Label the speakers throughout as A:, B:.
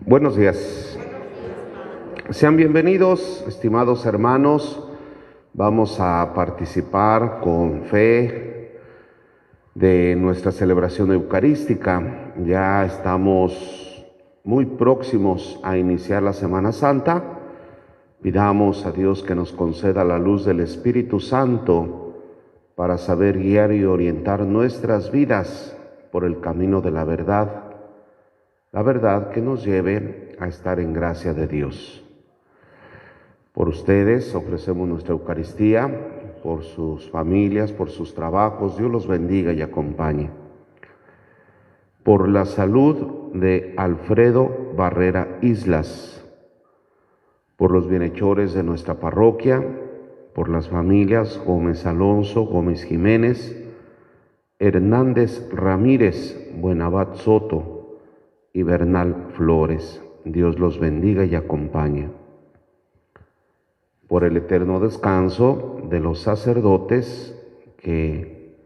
A: Buenos días. Sean bienvenidos, estimados hermanos. Vamos a participar con fe de nuestra celebración eucarística. Ya estamos muy próximos a iniciar la Semana Santa. Pidamos a Dios que nos conceda la luz del Espíritu Santo para saber guiar y orientar nuestras vidas por el camino de la verdad que nos lleve a estar en gracia de Dios. Por ustedes ofrecemos nuestra Eucaristía, por sus familias, por sus trabajos. Dios los bendiga y acompañe. Por la salud de Alfredo Barrera Islas, por los bienhechores de nuestra parroquia, por las familias Gómez Alonso, Gómez Jiménez, Hernández Ramírez, Buenabad Soto y Bernal Flores. Dios los bendiga y acompañe. Por el eterno descanso de los sacerdotes que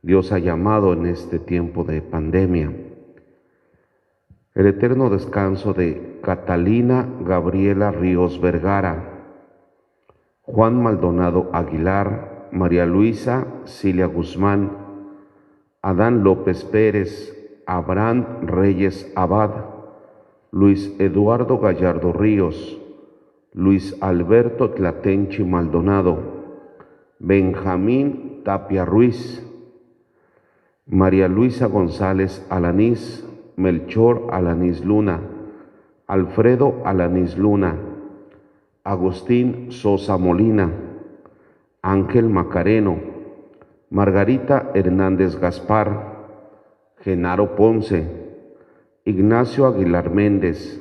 A: Dios ha llamado en este tiempo de pandemia. El eterno descanso de Catalina Gabriela Ríos Vergara, Juan Maldonado Aguilar, María Luisa Cilia Guzmán, Adán López Pérez, Abraham Reyes Abad, Luis Eduardo Gallardo Ríos, Luis Alberto Tlatenchi Maldonado, Benjamín Tapia Ruiz, María Luisa González Alanís, Melchor Alanís Luna, Alfredo Alanís Luna, Agustín Sosa Molina, Ángel Macareno, Margarita Hernández Gaspar, Genaro Ponce, Ignacio Aguilar Méndez,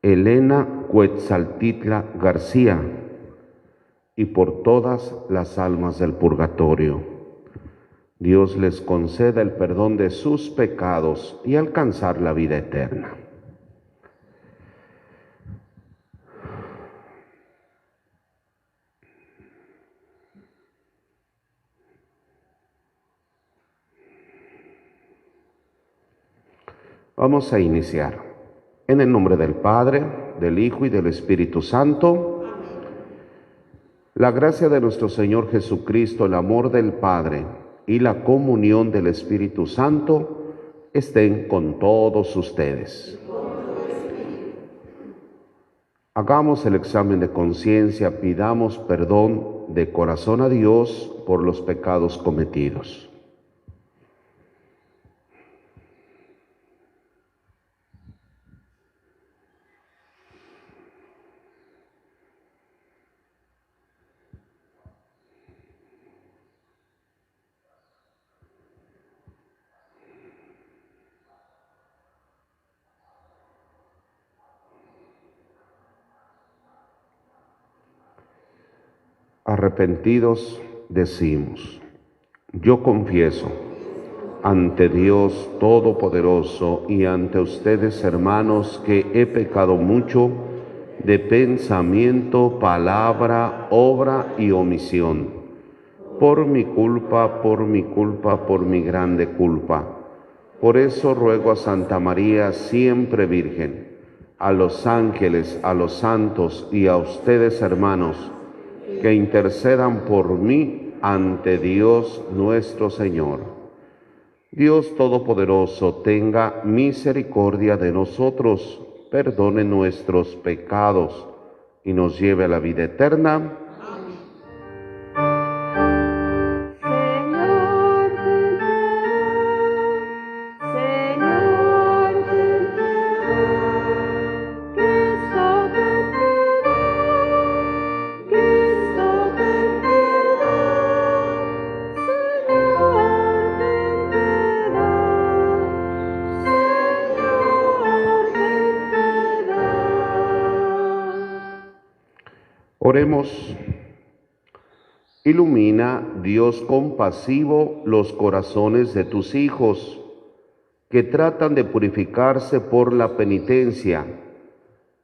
A: Elena Cuetzaltitla García, y por todas las almas del purgatorio. Dios les conceda el perdón de sus pecados y alcanzar la vida eterna. Vamos a iniciar. En el nombre del Padre, del Hijo y del Espíritu Santo. Amén. La gracia de nuestro Señor Jesucristo, el amor del Padre y la comunión del Espíritu Santo estén con todos ustedes. Hagamos el examen de conciencia, pidamos perdón de corazón a Dios por los pecados cometidos. Arrepentidos decimos: yo confieso ante Dios Todopoderoso y ante ustedes, hermanos, que he pecado mucho de pensamiento, palabra, obra y omisión. Por mi culpa, por mi grande culpa. Por eso ruego a Santa María, siempre Virgen, a los ángeles, a los santos y a ustedes, hermanos, que intercedan por mí ante Dios nuestro Señor. Dios Todopoderoso tenga misericordia de nosotros, perdone nuestros pecados y nos lleve a la vida eterna. Oremos. Ilumina, Dios compasivo, los corazones de tus hijos, que tratan de purificarse por la penitencia,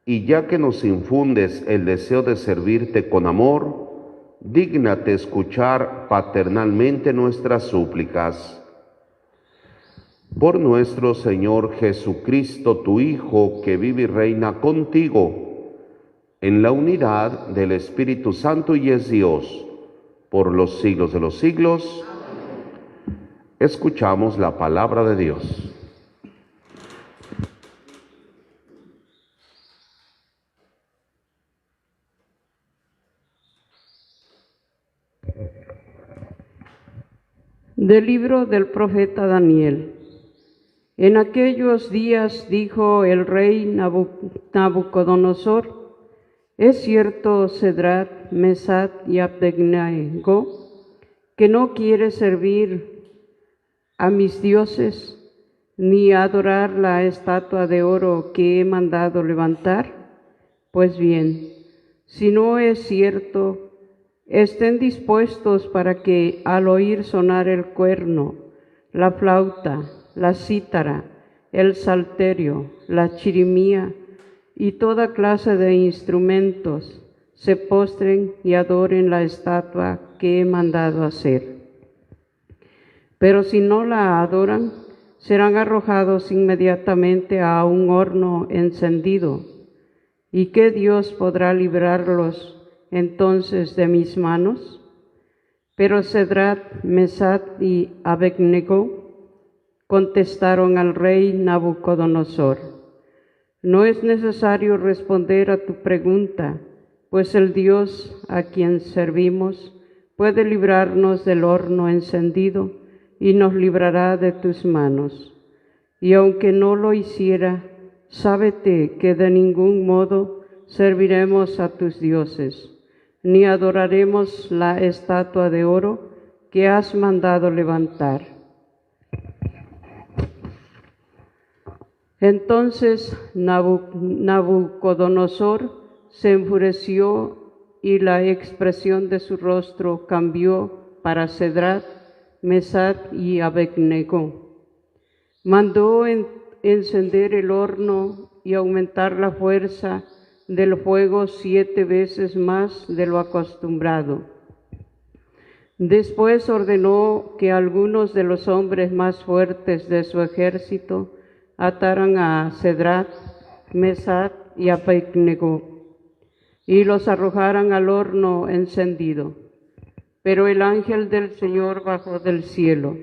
A: y ya que nos infundes el deseo de servirte con amor, dígnate escuchar paternalmente nuestras súplicas. Por nuestro Señor Jesucristo, tu Hijo, que vive y reina contigo, en la unidad del Espíritu Santo y es Dios, por los siglos de los siglos. Escuchamos la palabra de Dios.
B: Del libro del profeta Daniel. En aquellos días dijo el rey Nabucodonosor: es cierto, Cedrat, Mesad y Abednego, que no quiere servir a mis dioses, ni adorar la estatua de oro que he mandado levantar. Pues bien, si no es cierto, estén dispuestos para que al oír sonar el cuerno, la flauta, la cítara, el salterio, la chirimía y toda clase de instrumentos, se postren y adoren la estatua que he mandado hacer. Pero si no la adoran, serán arrojados inmediatamente a un horno encendido. ¿Y qué Dios podrá librarlos entonces de mis manos? Pero Cedrat, Mesad y Abednego contestaron al rey Nabucodonosor: no es necesario responder a tu pregunta, pues el Dios a quien servimos puede librarnos del horno encendido y nos librará de tus manos. Y aunque no lo hiciera, sábete que de ningún modo serviremos a tus dioses, ni adoraremos la estatua de oro que has mandado levantar. Entonces Nabucodonosor se enfureció y la expresión de su rostro cambió para Cedrat, Mesad y Abednego. Mandó encender el horno y aumentar la fuerza del fuego 7 veces más de lo acostumbrado. Después ordenó que algunos de los hombres más fuertes de su ejército ataran a Cedrat, Mesad y Abednego y los arrojaran al horno encendido. Pero el ángel del Señor bajó del cielo,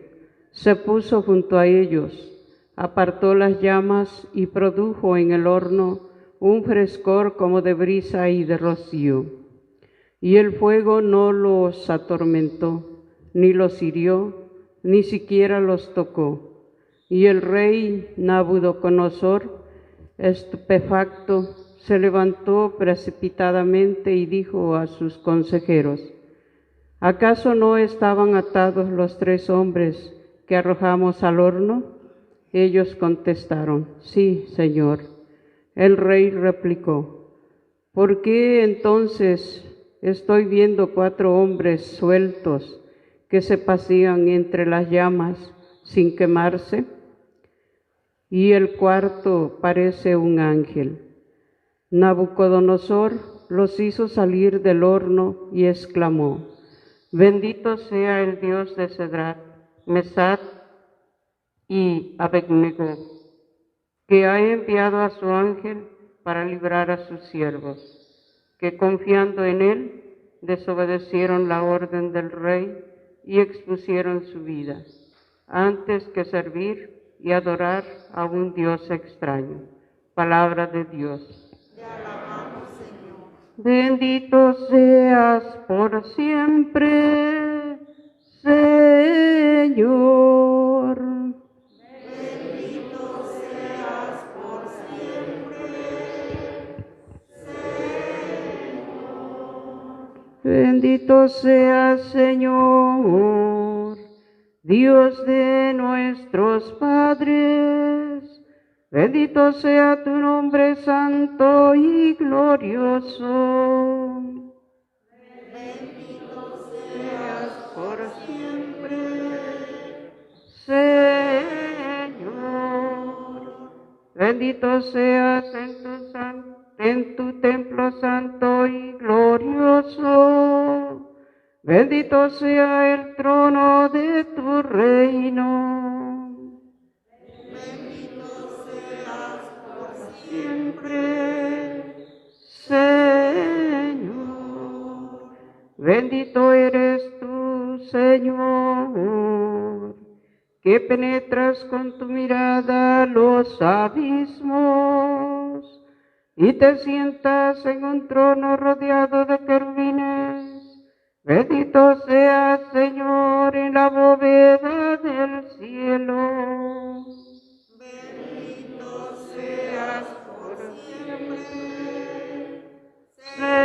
B: se puso junto a ellos, apartó las llamas y produjo en el horno un frescor como de brisa y de rocío. Y el fuego no los atormentó, ni los hirió, ni siquiera los tocó. Y el rey Nabucodonosor, estupefacto, se levantó precipitadamente y dijo a sus consejeros: ¿acaso no estaban atados los 3 hombres que arrojamos al horno? Ellos contestaron: sí, Señor. El rey replicó: ¿por qué entonces estoy viendo 4 hombres sueltos que se pasean entre las llamas sin quemarse? Y el cuarto parece un ángel. Nabucodonosor los hizo salir del horno y exclamó: bendito sea el Dios de Cedrat, Mesad y Abednego, que ha enviado a su ángel para librar a sus siervos, que confiando en él desobedecieron la orden del rey y expusieron su vida, antes que servir y adorar a un Dios extraño. Palabra de Dios.
C: Te alabamos, Señor.
B: Bendito seas por siempre, Señor.
C: Bendito seas por siempre, Señor.
B: Bendito seas, Señor, Dios de nuestros padres. Bendito sea tu nombre santo y glorioso.
C: Bendito seas
B: Por siempre, Señor. Bendito seas en tu templo santo y glorioso. Bendito sea el trono de tu reino. Bendito eres tú, Señor, que penetras con tu mirada los abismos y te sientas en un trono rodeado de querubines. Bendito seas, Señor, en la bóveda del cielo.
C: Bendito seas por siempre,
B: Señor.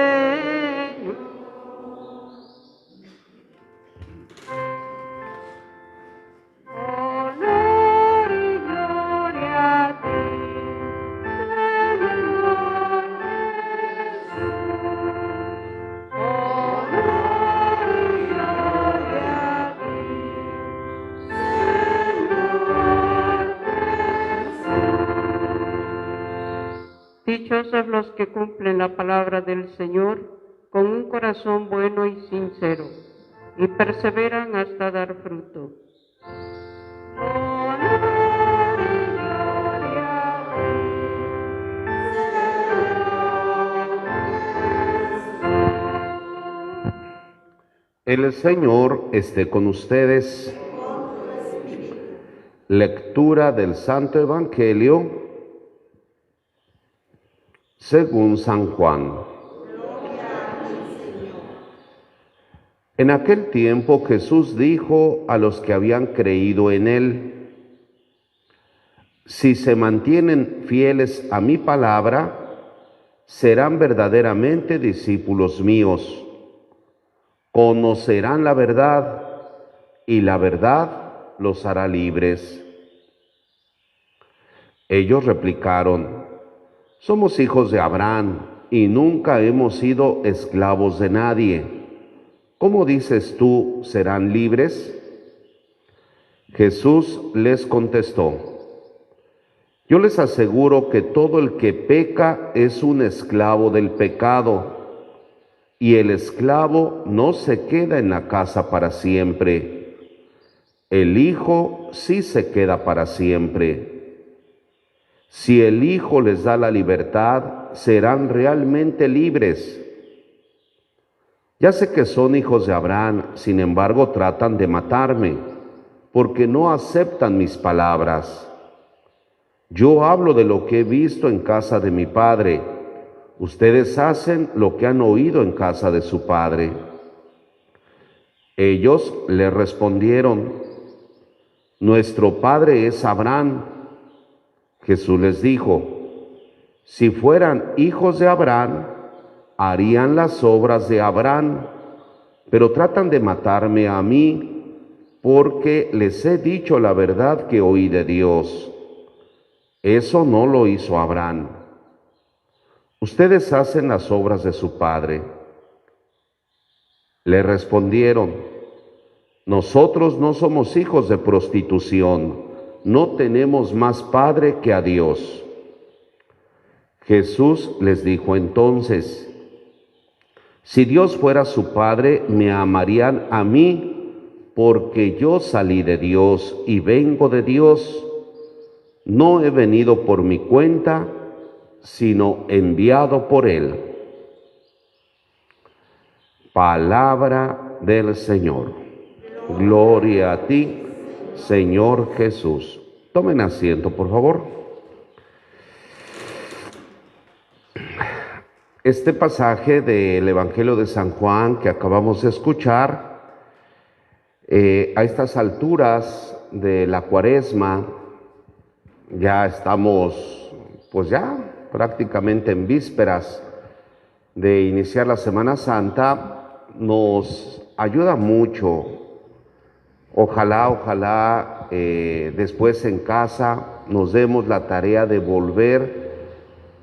B: Honor y gloria a ti, Señor Jesús. Honor y gloria a ti, Señor Jesús. Dichosos los que cumplen la palabra del Señor con un corazón bueno y sincero y perseveran hasta dar fruto. Honor y gloria a ti,
A: El Señor esté con ustedes. Lectura del Santo Evangelio según San Juan. En aquel tiempo Jesús dijo a los que habían creído en él: si se mantienen fieles a mi palabra, serán verdaderamente discípulos míos. Conocerán la verdad y la verdad los hará libres. Ellos replicaron: somos hijos de Abraham y nunca hemos sido esclavos de nadie. ¿Cómo dices tú, serán libres? Jesús les contestó: yo les aseguro que todo el que peca es un esclavo del pecado, y el esclavo no se queda en la casa para siempre. El Hijo sí se queda para siempre. Si el Hijo les da la libertad, serán realmente libres. Ya sé que son hijos de Abraham, sin embargo tratan de matarme, porque no aceptan mis palabras. Yo hablo de lo que he visto en casa de mi padre. Ustedes hacen lo que han oído en casa de su padre. Ellos le respondieron: nuestro padre es Abraham. Jesús les dijo: si fueran hijos de Abraham, harían las obras de Abraham, pero tratan de matarme a mí, porque les he dicho la verdad que oí de Dios. Eso no lo hizo Abraham. Ustedes hacen las obras de su padre. Le respondieron: nosotros no somos hijos de prostitución, no tenemos más padre que a Dios. Jesús les dijo entonces: si Dios fuera su padre, me amarían a mí, porque yo salí de Dios y vengo de Dios. No he venido por mi cuenta, sino enviado por Él. Palabra del Señor. Gloria a ti, Señor Jesús. Tomen asiento, por favor. Este pasaje del Evangelio de San Juan que acabamos de escuchar, a estas alturas de la Cuaresma, ya estamos pues ya prácticamente en vísperas de iniciar la Semana Santa, nos ayuda mucho. Ojalá después en casa nos demos la tarea de volver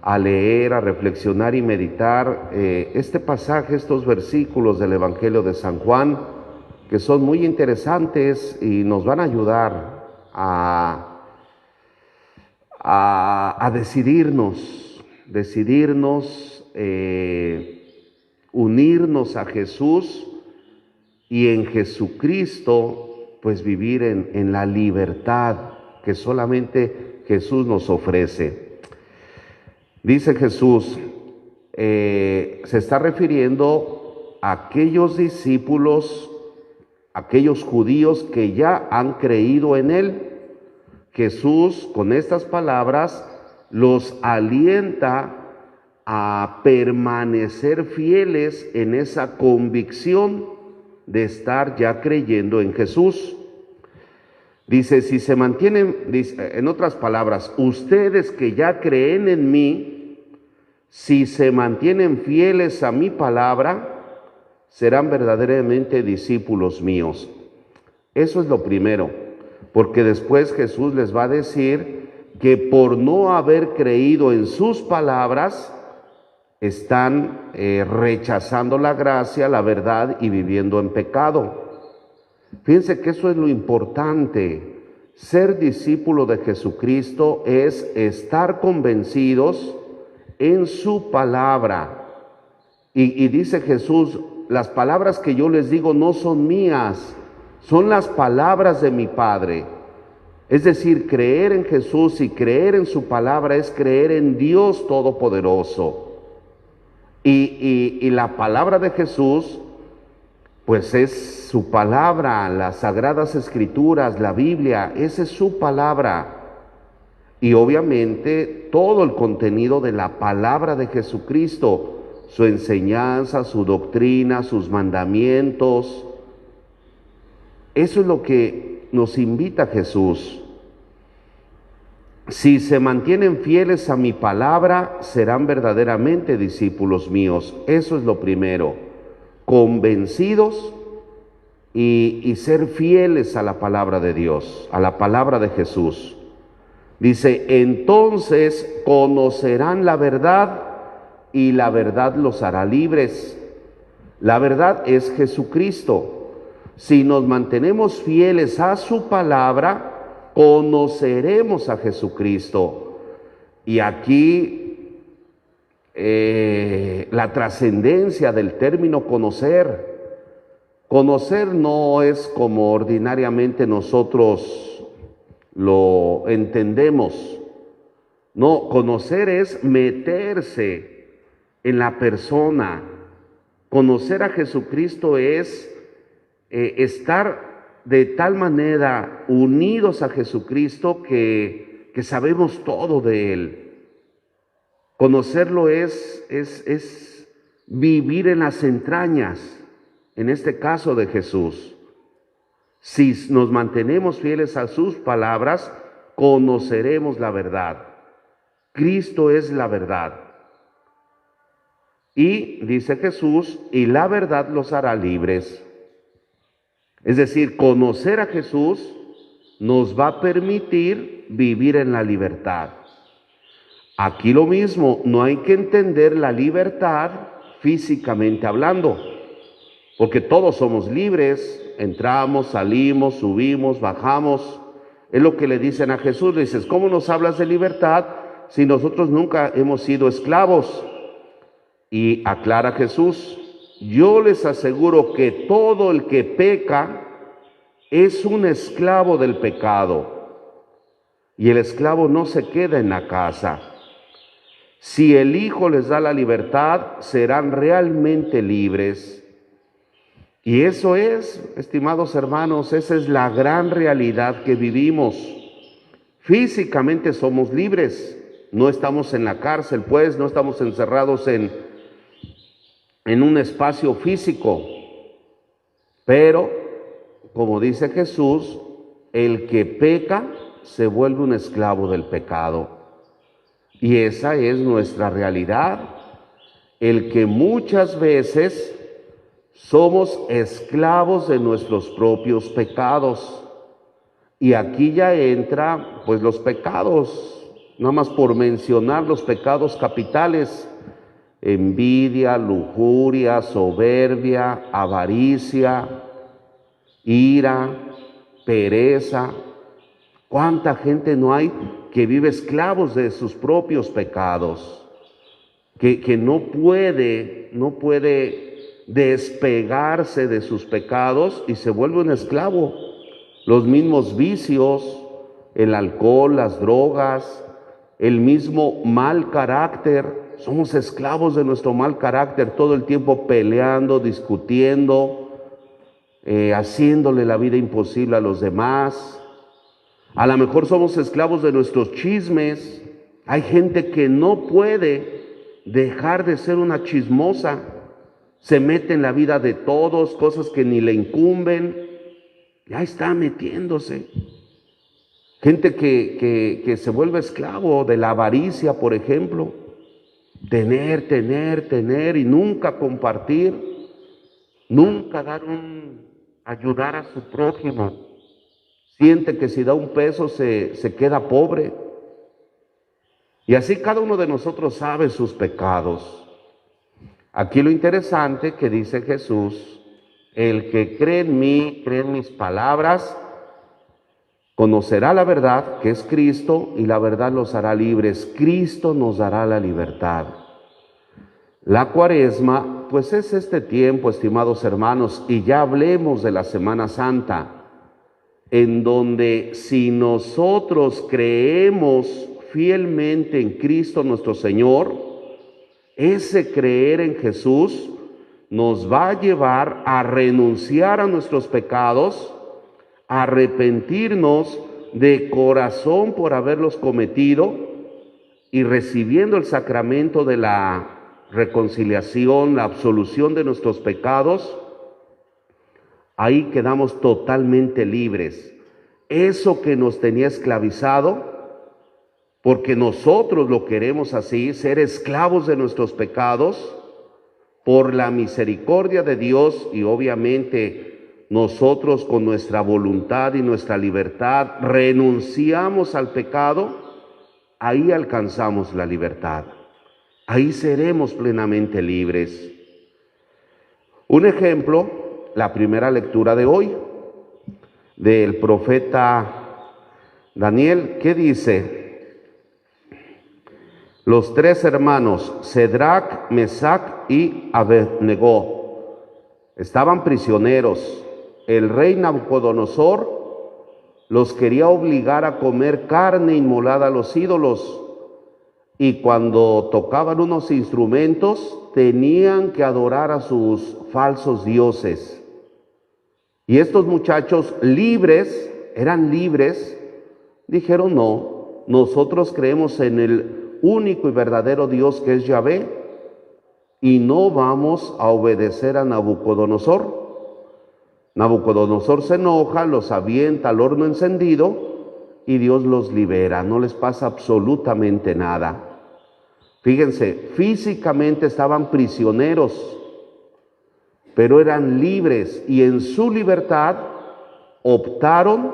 A: a leer, a reflexionar y meditar este pasaje, estos versículos del Evangelio de San Juan, que son muy interesantes y nos van a ayudar a decidirnos, unirnos a Jesús y en Jesucristo, pues vivir en la libertad que solamente Jesús nos ofrece. Dice Jesús, se está refiriendo aquellos discípulos, aquellos judíos que ya han creído en Él. Jesús, con estas palabras, los alienta a permanecer fieles en esa convicción de estar ya creyendo en Jesús. Dice, si se mantienen, en otras palabras, ustedes que ya creen en mí, si se mantienen fieles a mi palabra, serán verdaderamente discípulos míos. Eso es lo primero, porque después Jesús les va a decir que por no haber creído en sus palabras, están rechazando la gracia, la verdad y viviendo en pecado. Fíjense que eso es lo importante. Ser discípulo de Jesucristo es estar convencidos en su palabra. Y dice Jesús, las palabras que yo les digo no son mías, son las palabras de mi Padre. Es decir, creer en Jesús y creer en su palabra es creer en Dios Todopoderoso. Y la palabra de Jesús, pues es su palabra, las Sagradas Escrituras, la Biblia, esa es su palabra. Y obviamente todo el contenido de la palabra de Jesucristo, su enseñanza, su doctrina, sus mandamientos, eso es lo que nos invita Jesús. Si se mantienen fieles a mi palabra, serán verdaderamente discípulos míos. Eso es lo primero. Convencidos y ser fieles a la palabra de Dios, a la palabra de Jesús. Dice, entonces conocerán la verdad y la verdad los hará libres. La verdad es Jesucristo. Si nos mantenemos fieles a su palabra, conoceremos a Jesucristo. Y aquí la trascendencia del término conocer. Conocer no es como ordinariamente nosotros lo entendemos. No, conocer es meterse en la persona. Conocer a Jesucristo es estar de tal manera unidos a Jesucristo que sabemos todo de Él. Conocerlo es vivir en las entrañas, en este caso de Jesús. Si nos mantenemos fieles a sus palabras, conoceremos la verdad. Cristo es la verdad. Y dice Jesús, y la verdad los hará libres. Es decir, conocer a Jesús nos va a permitir vivir en la libertad. Aquí lo mismo, no hay que entender la libertad físicamente hablando, porque todos somos libres, entramos, salimos, subimos, bajamos. Es lo que le dicen a Jesús, le dices, ¿cómo nos hablas de libertad si nosotros nunca hemos sido esclavos? Y aclara Jesús, yo les aseguro que todo el que peca es un esclavo del pecado, y el esclavo no se queda en la casa. Si el Hijo les da la libertad, serán realmente libres. Y eso es, estimados hermanos, esa es la gran realidad que vivimos. Físicamente somos libres, no estamos en la cárcel, pues, no estamos encerrados en un espacio físico, pero, como dice Jesús, el que peca se vuelve un esclavo del pecado. Y esa es nuestra realidad, el que muchas veces somos esclavos de nuestros propios pecados. Y aquí ya entra, pues, los pecados, nada más por mencionar los pecados capitales: envidia, lujuria, soberbia, avaricia, ira, pereza. ¿Cuánta gente no hay que vive esclavos de sus propios pecados? Que no puede despegarse de sus pecados y se vuelve un esclavo. Los mismos vicios, el alcohol, las drogas, el mismo mal carácter, somos esclavos de nuestro mal carácter, todo el tiempo peleando, discutiendo, haciéndole la vida imposible a los demás. A lo mejor somos esclavos de nuestros chismes. Hay gente que no puede dejar de ser una chismosa. Se mete en la vida de todos, cosas que ni le incumben. Ya está metiéndose. Gente que se vuelve esclavo de la avaricia, por ejemplo. Tener y nunca compartir. Nunca ayudar a su prójimo. Siente que si da un peso se queda pobre. Y así cada uno de nosotros sabe sus pecados. Aquí lo interesante que dice Jesús: el que cree en mí, cree en mis palabras, conocerá la verdad, que es Cristo, y la verdad los hará libres. Cristo nos dará la libertad. La Cuaresma, pues es este tiempo, estimados hermanos, y ya hablemos de la Semana Santa, en donde si nosotros creemos fielmente en Cristo nuestro Señor, ese creer en Jesús nos va a llevar a renunciar a nuestros pecados, a arrepentirnos de corazón por haberlos cometido, y recibiendo el sacramento de la reconciliación, la absolución de nuestros pecados, ahí quedamos totalmente libres. Eso que nos tenía esclavizado, porque nosotros lo queremos así, ser esclavos de nuestros pecados, por la misericordia de Dios, y obviamente nosotros con nuestra voluntad y nuestra libertad renunciamos al pecado, ahí alcanzamos la libertad. Ahí seremos plenamente libres. Un ejemplo, la primera lectura de hoy, del profeta Daniel, ¿qué dice? Los tres hermanos, Cedrac, Mesac y Abednego, estaban prisioneros. El rey Nabucodonosor los quería obligar a comer carne inmolada a los ídolos, y cuando tocaban unos instrumentos tenían que adorar a sus falsos dioses. Y estos muchachos eran libres, dijeron: no, nosotros creemos en el único y verdadero Dios, que es Yahvé, y no vamos a obedecer a Nabucodonosor. Nabucodonosor se enoja, los avienta al horno encendido y Dios los libera, no les pasa absolutamente nada. Fíjense, físicamente estaban prisioneros, pero eran libres, y en su libertad optaron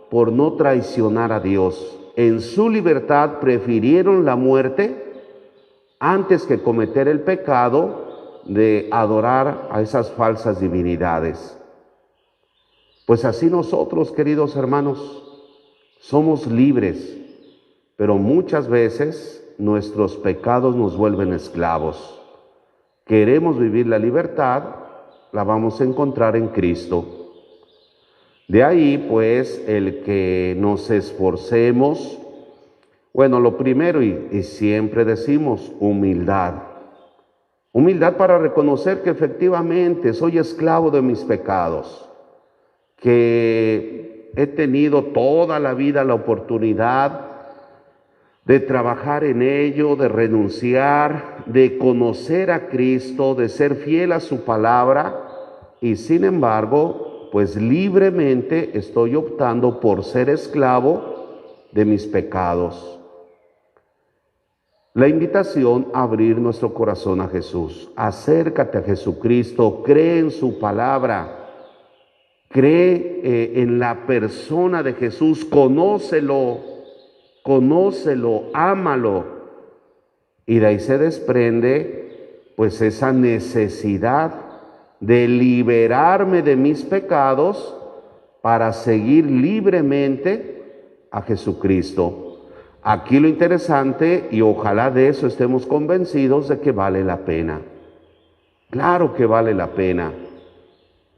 A: por no traicionar a Dios. En su libertad prefirieron la muerte antes que cometer el pecado de adorar a esas falsas divinidades. Pues así nosotros, queridos hermanos, somos libres, pero muchas veces nuestros pecados nos vuelven esclavos. Queremos vivir la libertad, la vamos a encontrar en Cristo. De ahí, pues, el que nos esforcemos. Bueno, lo primero, y siempre decimos, humildad. Humildad para reconocer que efectivamente soy esclavo de mis pecados, que he tenido toda la vida la oportunidad de trabajar en ello, de renunciar, de conocer a Cristo, de ser fiel a su palabra, y sin embargo, pues libremente estoy optando por ser esclavo de mis pecados. La invitación a abrir nuestro corazón a Jesús. Acércate a Jesucristo, cree en su palabra, cree en la persona de Jesús, conócelo, ámalo. Y de ahí se desprende pues esa necesidad de liberarme de mis pecados para seguir libremente a Jesucristo. Aquí lo interesante, y ojalá de eso estemos convencidos, de que vale la pena. Claro que vale la pena.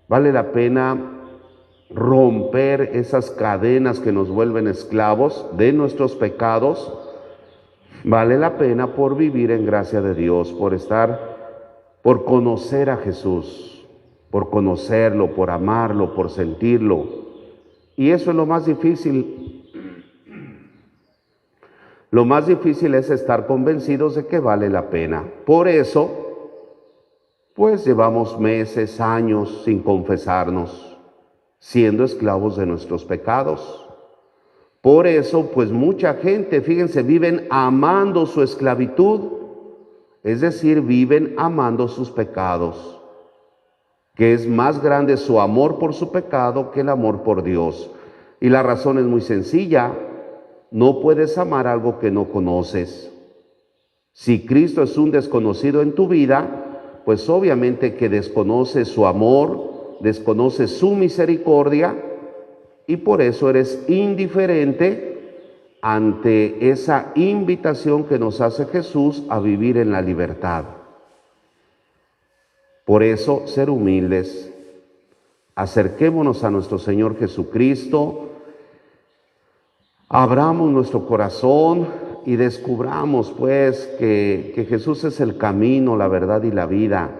A: Vale la pena romper esas cadenas que nos vuelven esclavos de nuestros pecados, Vale la pena por vivir en gracia de Dios, por conocer a Jesús, por conocerlo, por amarlo, por sentirlo. Y eso es lo más difícil. Lo más difícil es estar convencidos de que vale la pena. Por eso, pues llevamos meses, años sin confesarnos, siendo esclavos de nuestros pecados. Por eso, pues mucha gente, fíjense, viven amando su esclavitud, es decir, viven amando sus pecados, que es más grande su amor por su pecado que el amor por Dios. Y la razón es muy sencilla: no puedes amar algo que no conoces. Si Cristo es un desconocido en tu vida, pues obviamente que desconoces su amor, desconoces su misericordia, y por eso eres indiferente ante esa invitación que nos hace Jesús a vivir en la libertad. Por eso, ser humildes, acerquémonos a nuestro Señor Jesucristo, abramos nuestro corazón y descubramos pues que Jesús es el camino, la verdad y la vida.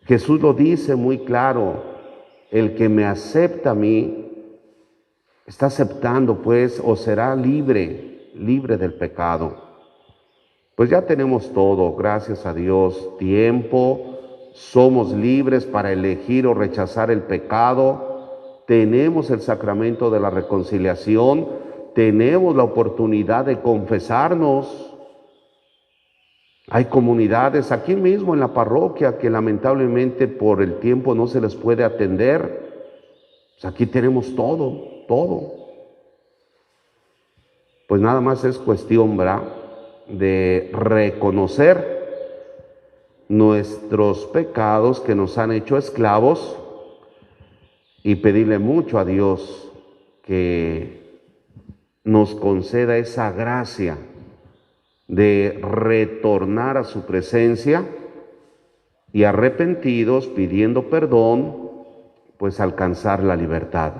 A: Jesús lo dice muy claro: el que me acepta a mí, está aceptando pues, o será libre del pecado. Pues ya tenemos todo, gracias a Dios, tiempo, somos libres para elegir o rechazar el pecado, tenemos el sacramento de la reconciliación, tenemos la oportunidad de confesarnos. Hay comunidades aquí mismo en la parroquia que lamentablemente por el tiempo no se les puede atender. Pues aquí tenemos todo. Pues nada más es cuestión, ¿verdad?, de reconocer nuestros pecados que nos han hecho esclavos y pedirle mucho a Dios que nos conceda esa gracia de retornar a su presencia y, arrepentidos, pidiendo perdón, pues alcanzar la libertad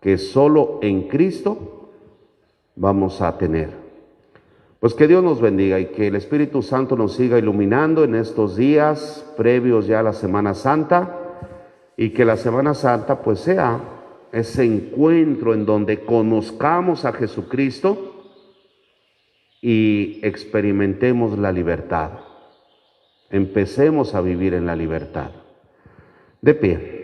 A: que solo en Cristo vamos a tener. Pues que Dios nos bendiga y que el Espíritu Santo nos siga iluminando en estos días previos ya a la Semana Santa, y que la Semana Santa pues sea ese encuentro en donde conozcamos a Jesucristo y experimentemos la libertad. Empecemos a vivir en la libertad. De pie.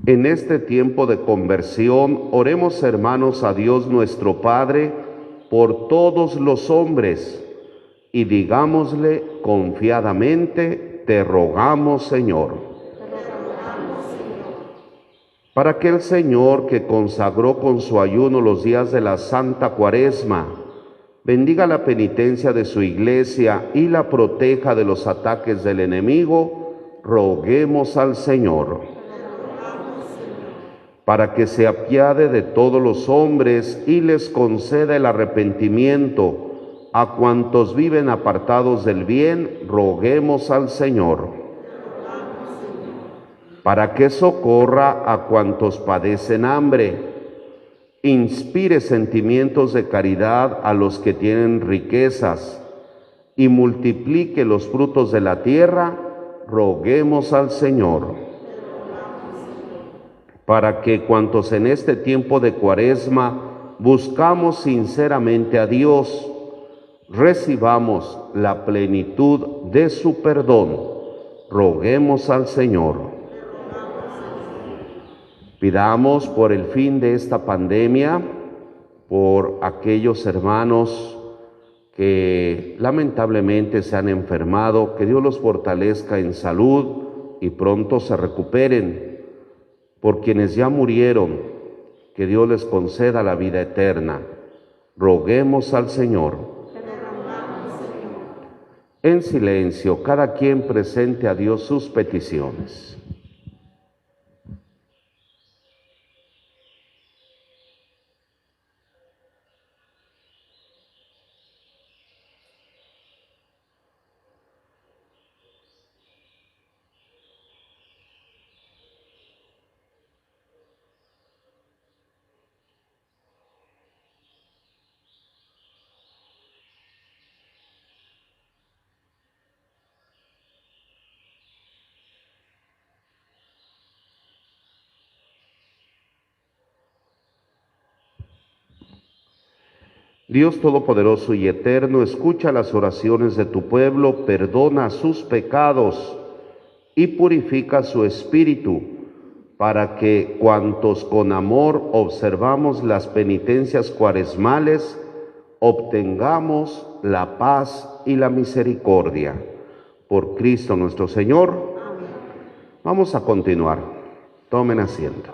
A: En este tiempo de conversión, oremos, hermanos, a Dios nuestro Padre por todos los hombres y digámosle confiadamente: te rogamos, Señor. Para que el Señor, que consagró con su ayuno los días de la Santa Cuaresma, bendiga la penitencia de su Iglesia y la proteja de los ataques del enemigo, roguemos al Señor. Para que se apiade de todos los hombres y les conceda el arrepentimiento a cuantos viven apartados del bien, roguemos al Señor. Para que socorra a cuantos padecen hambre, inspire sentimientos de caridad a los que tienen riquezas y multiplique los frutos de la tierra, roguemos al Señor. Para que cuantos en este tiempo de Cuaresma buscamos sinceramente a Dios, recibamos la plenitud de su perdón, roguemos al Señor. Pidamos por el fin de esta pandemia, por aquellos hermanos que lamentablemente se han enfermado, que Dios los fortalezca en salud y pronto se recuperen. Por quienes ya murieron, que Dios les conceda la vida eterna. Roguemos al Señor. En silencio, cada quien presente a Dios sus peticiones. Dios Todopoderoso y Eterno, escucha las oraciones de tu pueblo, perdona sus pecados y purifica su espíritu, para que cuantos con amor observamos las penitencias cuaresmales, obtengamos la paz y la misericordia. Por Cristo nuestro Señor. Amén. Vamos a continuar. Tomen asiento.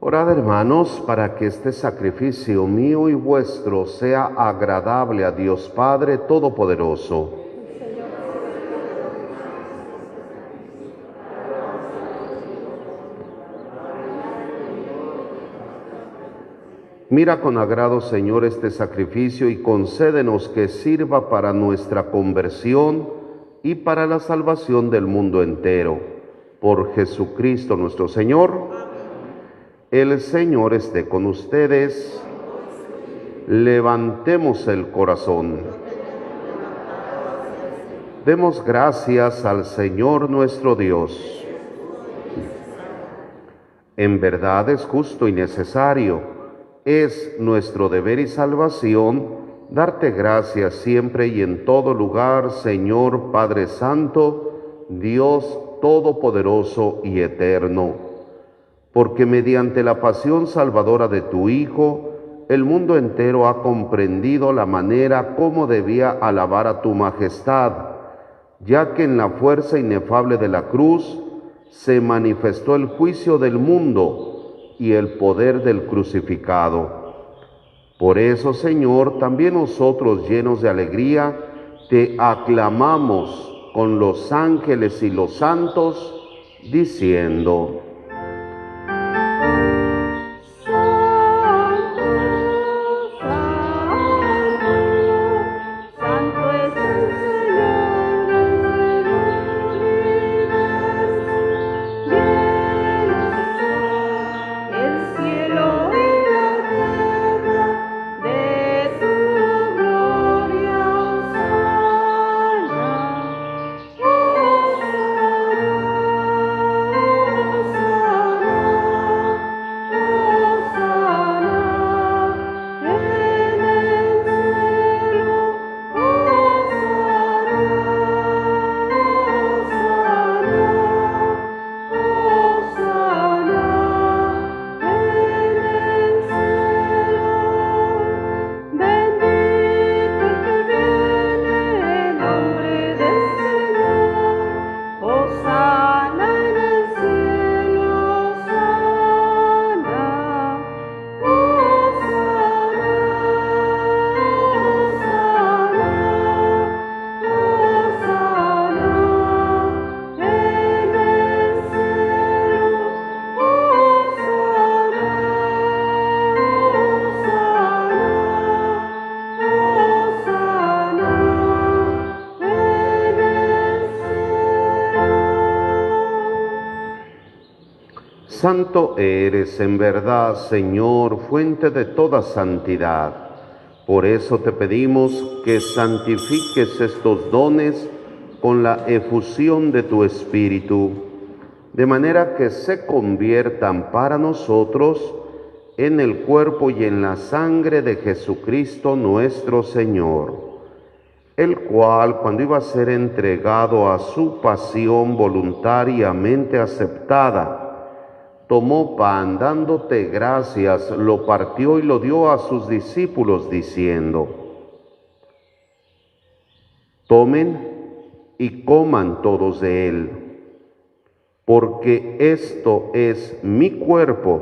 A: Orad, hermanos, para que este sacrificio mío y vuestro sea agradable a Dios Padre Todopoderoso. Mira con agrado, Señor, este sacrificio y concédenos que sirva para nuestra conversión y para la salvación del mundo entero. Por Jesucristo nuestro Señor. El Señor esté con ustedes. Levantemos el corazón. Demos gracias al Señor nuestro Dios. En verdad es justo y necesario, es nuestro deber y salvación, darte gracias siempre y en todo lugar, Señor Padre Santo, Dios Todopoderoso y Eterno. Porque mediante la pasión salvadora de tu Hijo, el mundo entero ha comprendido la manera como debía alabar a tu majestad, ya que en la fuerza inefable de la cruz se manifestó el juicio del mundo y el poder del crucificado. Por eso, Señor, también nosotros, llenos de alegría, te aclamamos con los ángeles y los santos, diciendo: Santo eres en verdad, Señor, fuente de toda santidad. Por eso te pedimos que santifiques estos dones con la efusión de tu Espíritu, de manera que se conviertan para nosotros en el cuerpo y en la sangre de Jesucristo nuestro Señor, el cual, cuando iba a ser entregado a su pasión voluntariamente aceptada, tomó pan, dándote gracias, lo partió y lo dio a sus discípulos, diciendo: tomen y coman todos de él, porque esto es mi cuerpo,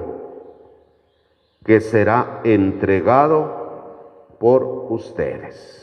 A: que será entregado por ustedes.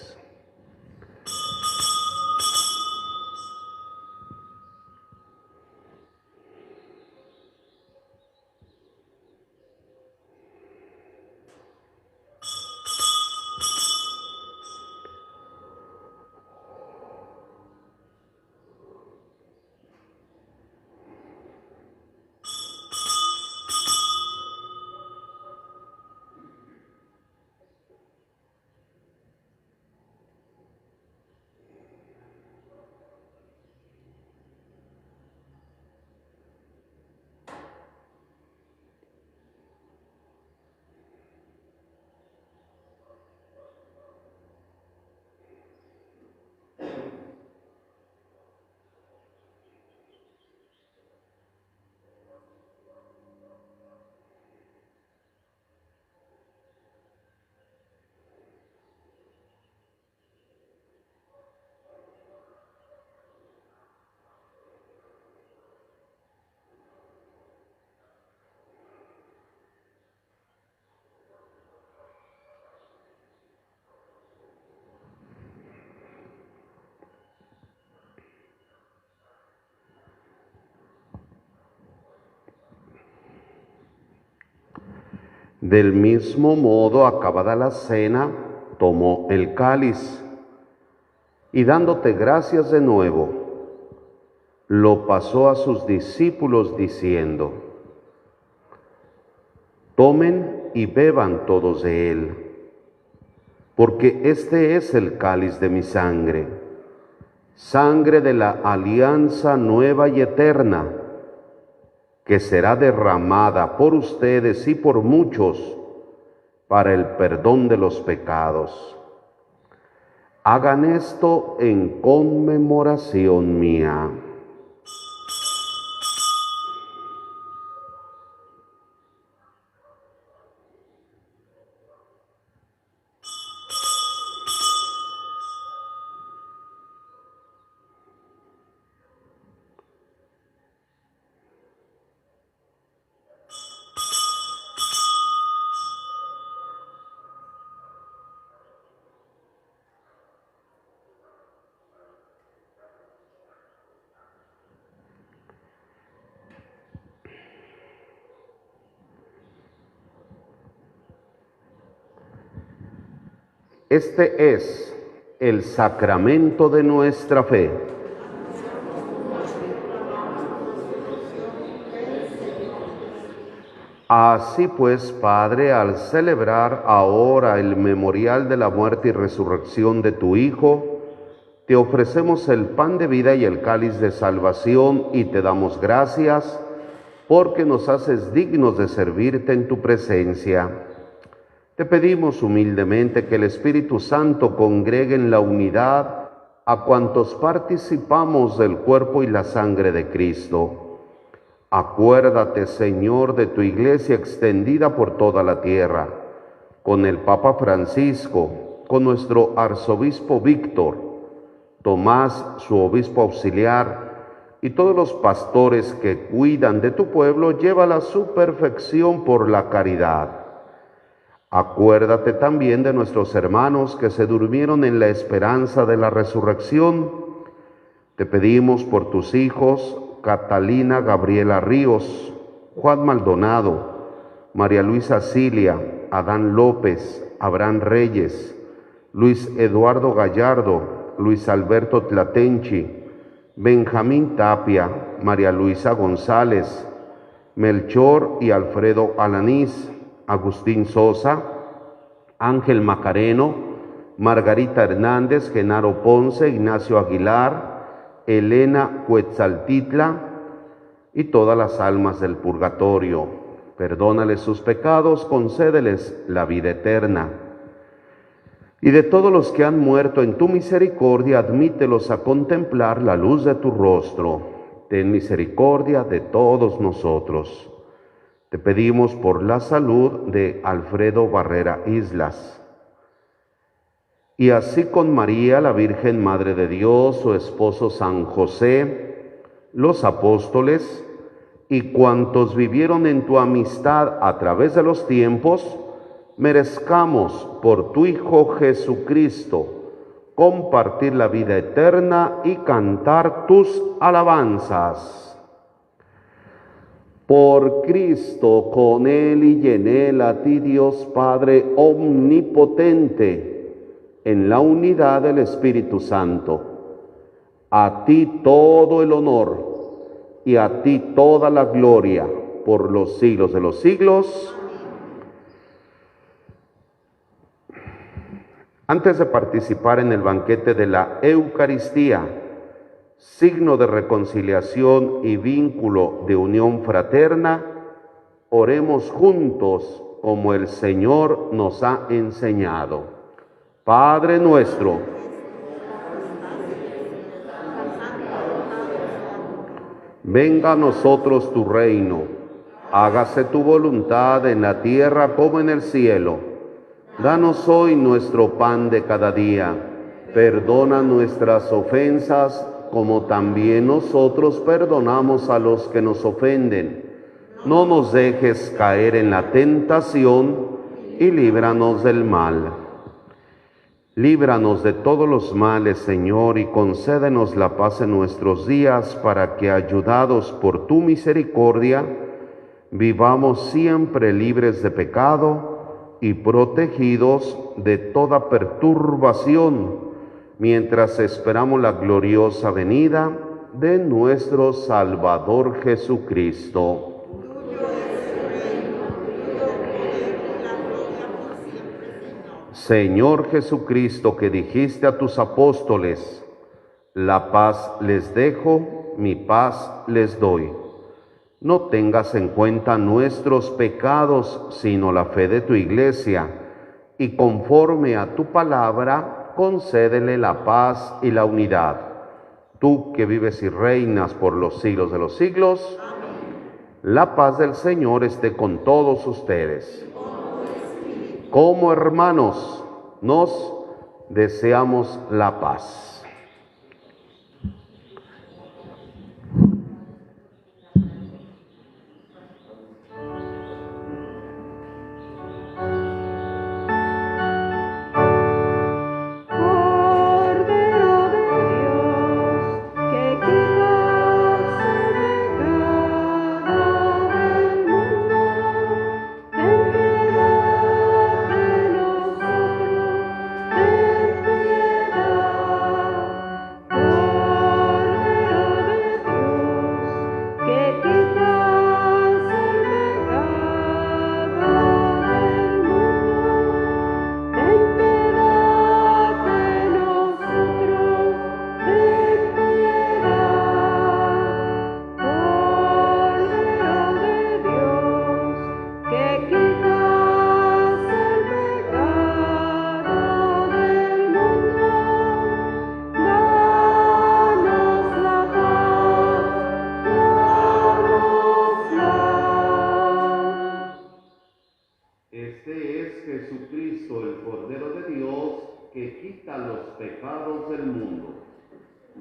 A: Del mismo modo, acabada la cena, tomó el cáliz y, dándote gracias de nuevo, lo pasó a sus discípulos diciendo: tomen y beban todos de él, porque este es el cáliz de mi sangre, sangre de la alianza nueva y eterna, que será derramada por ustedes y por muchos para el perdón de los pecados. Hagan esto en conmemoración mía. Este es el sacramento de nuestra fe. Así pues, Padre, al celebrar ahora el memorial de la muerte y resurrección de tu Hijo, te ofrecemos el pan de vida y el cáliz de salvación y te damos gracias porque nos haces dignos de servirte en tu presencia. Te pedimos humildemente que el Espíritu Santo congregue en la unidad a cuantos participamos del cuerpo y la sangre de Cristo. Acuérdate, Señor, de tu Iglesia extendida por toda la tierra, con el Papa Francisco, con nuestro Arzobispo Víctor, Tomás, su Obispo Auxiliar, y todos los pastores que cuidan de tu pueblo, llévala a su perfección por la caridad. Acuérdate también de nuestros hermanos que se durmieron en la esperanza de la resurrección. Te pedimos por tus hijos, Catalina Gabriela Ríos, Juan Maldonado, María Luisa Cilia, Adán López, Abraham Reyes, Luis Eduardo Gallardo, Luis Alberto Tlatenchi, Benjamín Tapia, María Luisa González, Melchor y Alfredo Alanís, Agustín Sosa, Ángel Macareno, Margarita Hernández, Genaro Ponce, Ignacio Aguilar, Elena Cuetzaltitla y todas las almas del purgatorio. Perdónales sus pecados, concédeles la vida eterna. Y de todos los que han muerto en tu misericordia, admítelos a contemplar la luz de tu rostro. Ten misericordia de todos nosotros. Te pedimos por la salud de Alfredo Barrera Islas. Y así con María, la Virgen Madre de Dios, su esposo San José, los apóstoles y cuantos vivieron en tu amistad a través de los tiempos, merezcamos por tu Hijo Jesucristo compartir la vida eterna y cantar tus alabanzas. Por Cristo, con Él y en Él, a ti Dios Padre omnipotente, en la unidad del Espíritu Santo, a ti todo el honor y a ti toda la gloria por los siglos de los siglos. Antes de participar en el banquete de la Eucaristía, signo de reconciliación y vínculo de unión fraterna, oremos juntos como el Señor nos ha enseñado. Padre nuestro, venga a nosotros tu reino, hágase tu voluntad en la tierra como en el cielo. Danos hoy nuestro pan de cada día. Perdona nuestras ofensas, como también nosotros perdonamos a los que nos ofenden. No nos dejes caer en la tentación y líbranos del mal. Líbranos de todos los males, Señor, y concédenos la paz en nuestros días, para que, ayudados por tu misericordia, vivamos siempre libres de pecado y protegidos de toda perturbación, mientras esperamos la gloriosa venida de nuestro Salvador Jesucristo. Señor Jesucristo, que dijiste a tus apóstoles, la paz les dejo, mi paz les doy. No tengas en cuenta nuestros pecados, sino la fe de tu Iglesia, y conforme a tu palabra, concédele la paz y la unidad. Tú que vives y reinas por los siglos de los siglos, amén. La paz del Señor esté con todos ustedes. Como hermanos, nos deseamos la paz.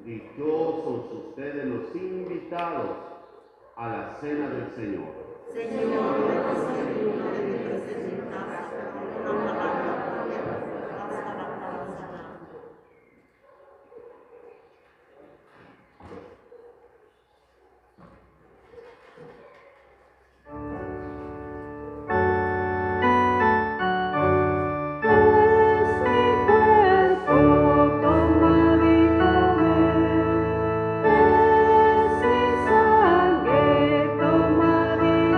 A: Dichosos ustedes los invitados a la cena del Señor. Señor,
D: Tomad y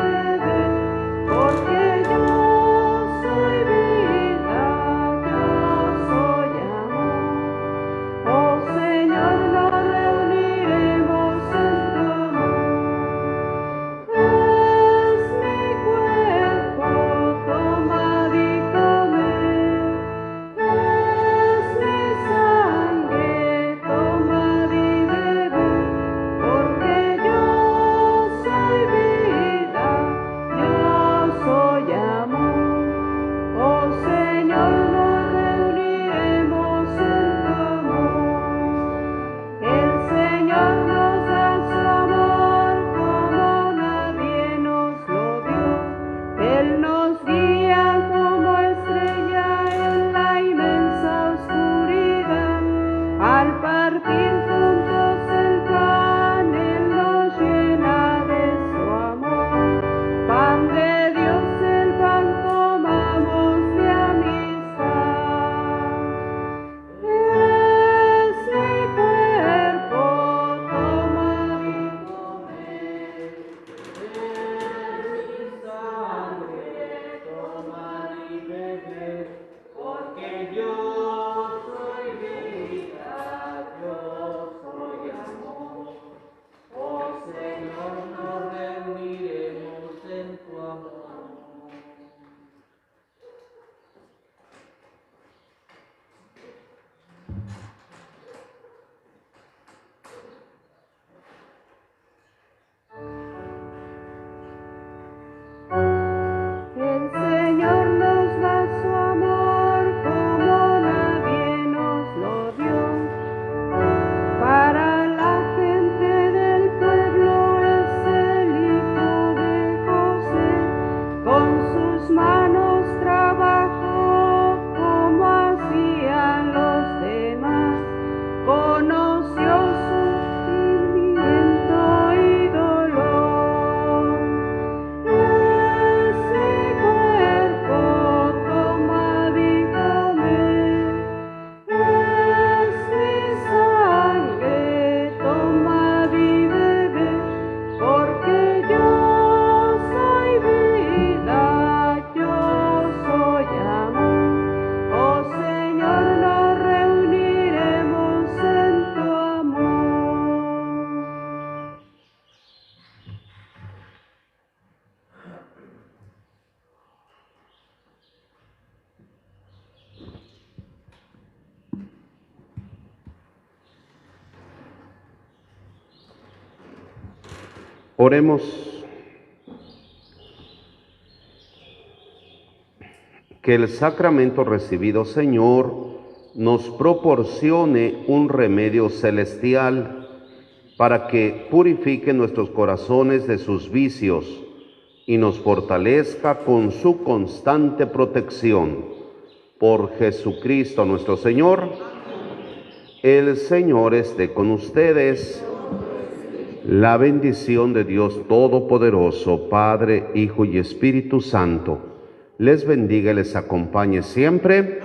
A: Oremos. Que el sacramento recibido, Señor, nos proporcione un remedio celestial para que purifique nuestros corazones de sus vicios y nos fortalezca con su constante protección. Por Jesucristo nuestro Señor. El Señor esté con ustedes. La bendición de Dios Todopoderoso, Padre, Hijo y Espíritu Santo, les bendiga y les acompañe siempre.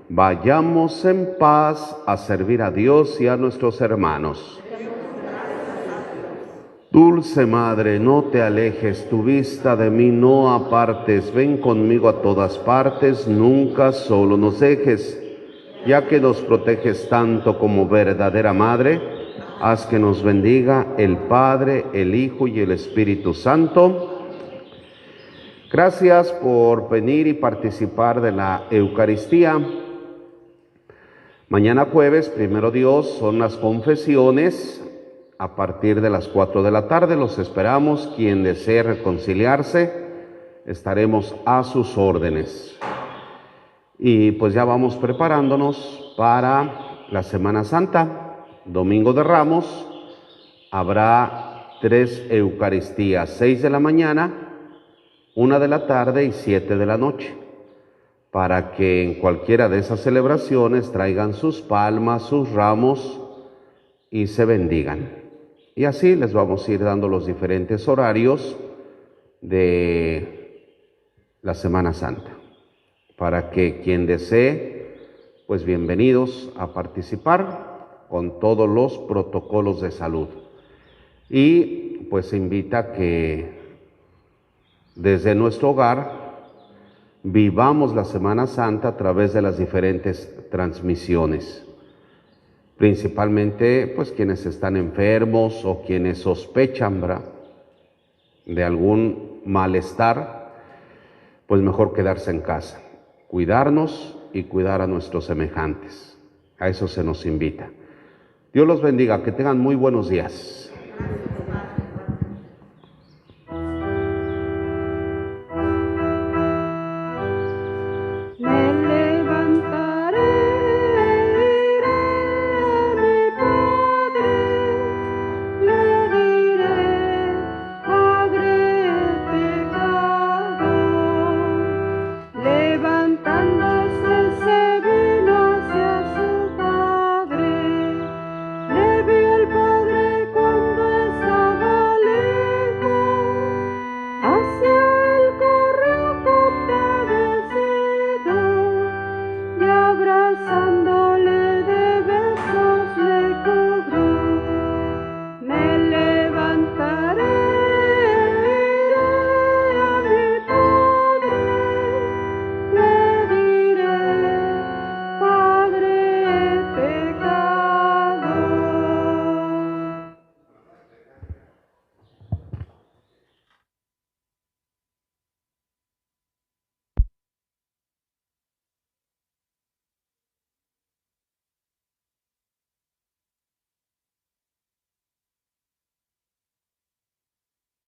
A: Vayamos en paz a servir a Dios y a nuestros hermanos. Dulce Madre, no te alejes, tu vista de mí no apartes, ven conmigo a todas partes, nunca solo nos dejes. Ya que nos proteges tanto como verdadera Madre, haz que nos bendiga el Padre, el Hijo y el Espíritu Santo. Gracias por venir y participar de la Eucaristía. Mañana jueves, primero Dios, son las confesiones a partir de las 4 de la tarde. Los esperamos. Quien desee reconciliarse, estaremos a sus órdenes. Y pues ya vamos preparándonos para la Semana Santa. Domingo de Ramos habrá 3 Eucaristías, 6 de la mañana, 1 de la tarde y 7 de la noche, para que en cualquiera de esas celebraciones traigan sus palmas, sus ramos y se bendigan. Y así les vamos a ir dando los diferentes horarios de la Semana Santa, para que quien desee, pues bienvenidos a participar con todos los protocolos de salud. Y pues se invita a que desde nuestro hogar vivamos la Semana Santa a través de las diferentes transmisiones. Principalmente, pues quienes están enfermos o quienes sospechan, ¿verdad?, de algún malestar, pues mejor quedarse en casa, cuidarnos y cuidar a nuestros semejantes. A eso se nos invita. Dios los bendiga, que tengan muy buenos días.